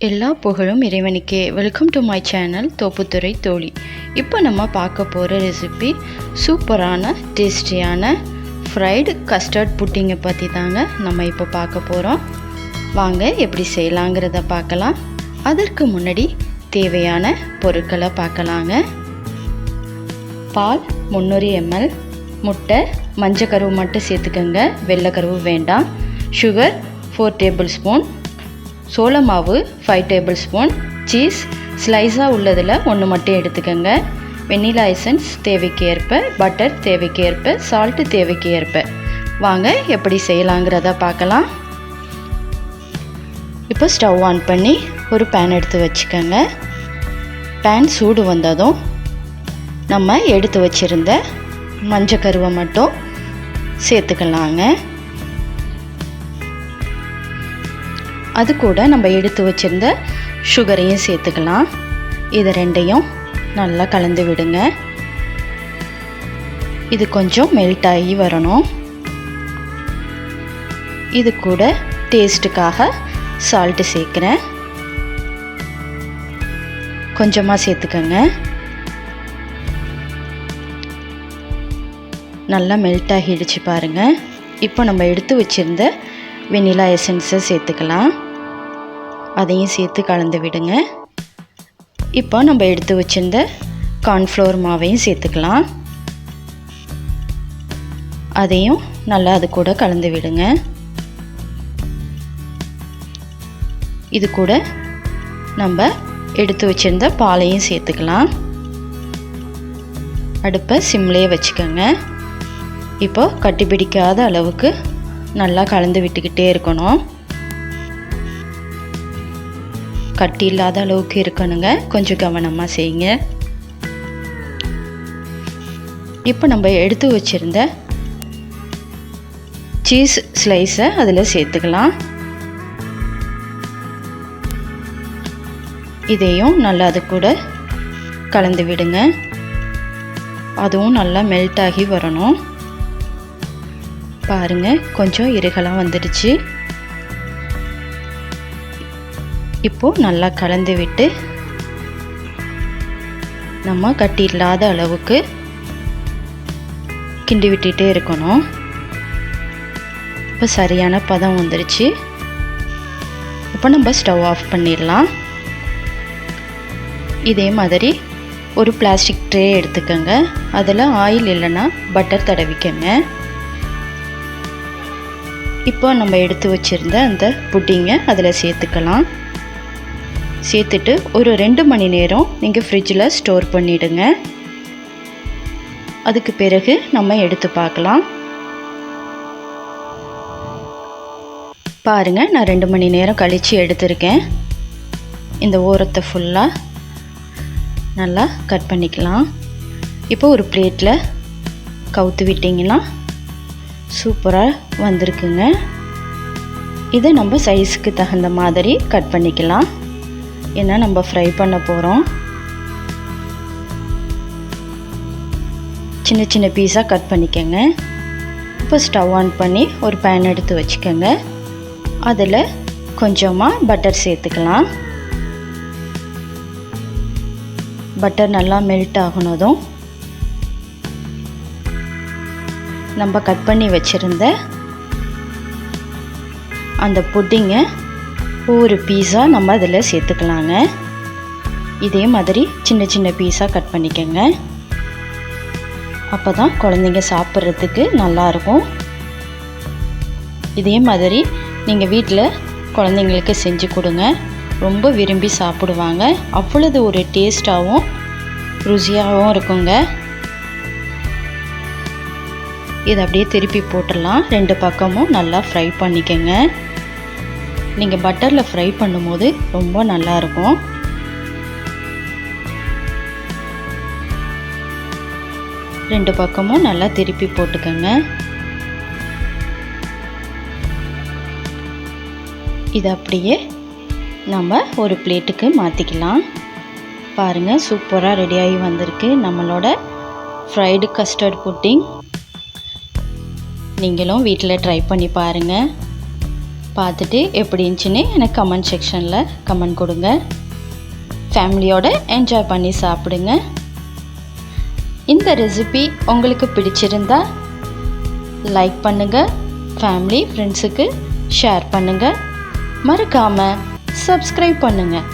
எல்லா புகழும் இறைவனுக்கே. Welcome to my channel Thopputhurai Thozhi. இப்போ நம்ம பார்க்க போகிற ரெசிபி சூப்பரான டேஸ்டியான ஃப்ரைடு கஸ்டர்ட் புட்டிங்கை பற்றி தாங்க நம்ம இப்போ பார்க்க போகிறோம். வாங்க எப்படி செய்யலாங்கிறத பார்க்கலாம். அதற்கு முன்னாடி தேவையான பொருட்களை பார்க்கலாங்க. பால் 300 ml, முட்டை, மஞ்சக்கருவு மட்டும் சேர்த்துக்கோங்க, வெள்ளைக்கருவு வேண்டாம். சுகர் 4 டேபிள்ஸ்பூன், சோள மாவு 5 டேபிள்ஸ்பூன், சீஸ் ஸ்லைஸாக உள்ளதில் 1 மட்டும் எடுத்துக்கோங்க, வெண்ணிலா எசன்ஸ் தேவைக்கு ஏற்ப, பட்டர் தேவைக்கு ஏற்ப, சால்ட்டு தேவைக்கு ஏற்ப. வாங்க எப்படி செய்யலாங்கிறத பார்க்கலாம். இப்போ ஸ்டவ் ஆன் பண்ணி ஒரு பேன் எடுத்து வச்சுக்கோங்க. பேன் சூடு வந்ததும் நம்ம எடுத்து வச்சுருந்த மஞ்சக்கருவை மட்டும் சேர்த்துக்கலாங்க. அது கூட நம்ம எடுத்து வச்சுருந்த சுகரையும் சேர்த்துக்கலாம். இது ரெண்டையும் நல்லா கலந்து விடுங்க. இது கொஞ்சம் மெல்ட் ஆகி வரணும். இது கூட டேஸ்ட்டுக்காக சால்ட்டு சேர்க்குறேன், கொஞ்சமாக சேர்த்துக்கோங்க. நல்லா மெல்ட் ஆகிடுச்சு பாருங்கள். இப்போ நம்ம எடுத்து வச்சுருந்த வெண்ணிலா எசன்ஸை சேர்த்துக்கலாம். அதையும் சேர்த்து கலந்து விடுங்க. இப்போ நம்ம எடுத்து வச்சிருந்த கார்ன்ஃப்ளவர் மாவையும் சேர்த்துக்கலாம். அதையும் நல்லா அது கூட கலந்து விடுங்க. இது கூட நம்ம எடுத்து வச்சிருந்த பாலையும் சேர்த்துக்கலாம். அடுப்பை சிம்லேயே வச்சுக்கோங்க. இப்போ கட்டி பிடிக்காத அளவுக்கு நல்லா கலந்து விட்டுக்கிட்டே இருக்கணும். கட்டி இல்லாத அளவுக்கு இருக்கணுங்க, கொஞ்சம் கவனமாக செய்யுங்க. இப்போ நம்ம எடுத்து வச்சுருந்த சீஸ் ஸ்லைஸை அதில் சேர்த்துக்கலாம். இதையும் நல்லா அது கூட கலந்து விடுங்க. அதுவும் நல்லா மெல்ட் ஆகி வரணும். பாருங்கள், கொஞ்சம் இறுகலாம் வந்துடுச்சு. இப்போது நல்லா கலந்து விட்டு நம்ம கட்டி இல்லாத அளவுக்கு கிண்டி விட்டுட்டே இருக்கணும். இப்போ சரியான பதம் வந்துடுச்சு. இப்போ நம்ம ஸ்டவ் ஆஃப் பண்ணிடலாம். இதே மாதிரி ஒரு பிளாஸ்டிக் ட்ரே எடுத்துக்கோங்க. அதில் ஆயில் இல்லைன்னா பட்டர் தடவிக்கங்க. இப்போ நம்ம எடுத்து வச்சுருந்த அந்த புட்டிங்கை அதில் சேர்த்துக்கலாம். சேர்த்துட்டு ஒரு 2 மணி நேரம் நீங்கள் ஃப்ரிட்ஜில் ஸ்டோர் பண்ணிவிடுங்க. அதுக்கு பிறகு நம்ம எடுத்து பார்க்கலாம். பாருங்கள், நான் 2 மணி நேரம் கழித்து எடுத்திருக்கேன். இந்த ஓரத்தை ஃபுல்லாக நல்லா கட் பண்ணிக்கலாம். இப்போ ஒரு பிளேட்டில் கவுத்து விட்டிங்கன்னா சூப்பராக வந்திருக்குங்க. இதை நம்ம சைஸுக்கு தகுந்த மாதிரி கட் பண்ணிக்கலாம். ஏன்னா நம்ம ஃப்ரை பண்ண போகிறோம். சின்ன சின்ன பீஸாக கட் பண்ணிக்கோங்க. இப்போ ஸ்டவ் ஆன் பண்ணி ஒரு பேன் எடுத்து வச்சுக்கோங்க. அதில் கொஞ்சமாக பட்டர் சேர்த்துக்கலாம். பட்டர் நல்லா மெல்ட் ஆகுனதும் நம்ம கட் பண்ணி வச்சுருந்த அந்த புட்டிங்கை ஒவ்வொரு பீஸாக நம்ம அதில் சேர்த்துக்கலாங்க. இதே மாதிரி சின்ன சின்ன பீஸாக கட் பண்ணிக்கோங்க. அப்போ தான் குழந்தைங்க சாப்பிட்றதுக்கு நல்லாயிருக்கும். இதே மாதிரி நீங்கள் வீட்டில் குழந்தைங்களுக்கு செஞ்சு கொடுங்க, ரொம்ப விரும்பி சாப்பிடுவாங்க. அவ்வளவு ஒரு டேஸ்ட்டாகவும் ருசியாகவும் இருக்குங்க. இதை அப்படியே திருப்பி போட்டுடலாம். 2 பக்கமும் நல்லா ஃப்ரை பண்ணிக்கோங்க. நீங்கள் பட்டரில் ஃப்ரை பண்ணும்போது ரொம்ப நல்லாயிருக்கும். ரெண்டு பக்கமும் நல்லா திருப்பி போட்டுக்கோங்க. இதை அப்படியே நம்ம ஒரு பிளேட்டுக்கு மாற்றிக்கலாம். பாருங்கள், சூப்பராக ரெடியாகி வந்திருக்கு நம்மளோட ஃப்ரைடு கஸ்டர்ட் புட்டிங். நீங்களும் வீட்டில் ட்ரை பண்ணி பாருங்கள். பார்த்துட்டு எப்படி இருந்துச்சுன்னு எனக்கு கமெண்ட் செக்ஷனில் கமெண்ட் கொடுங்க. ஃபேமிலியோடு என்ஜாய் பண்ணி சாப்பிடுங்க. இந்த ரெசிபி உங்களுக்கு பிடிச்சிருந்தா லைக் பண்ணுங்கள், ஃபேமிலி ஃப்ரெண்ட்ஸுக்கு ஷேர் பண்ணுங்கள், மறக்காமல் சப்ஸ்கிரைப் பண்ணுங்கள்.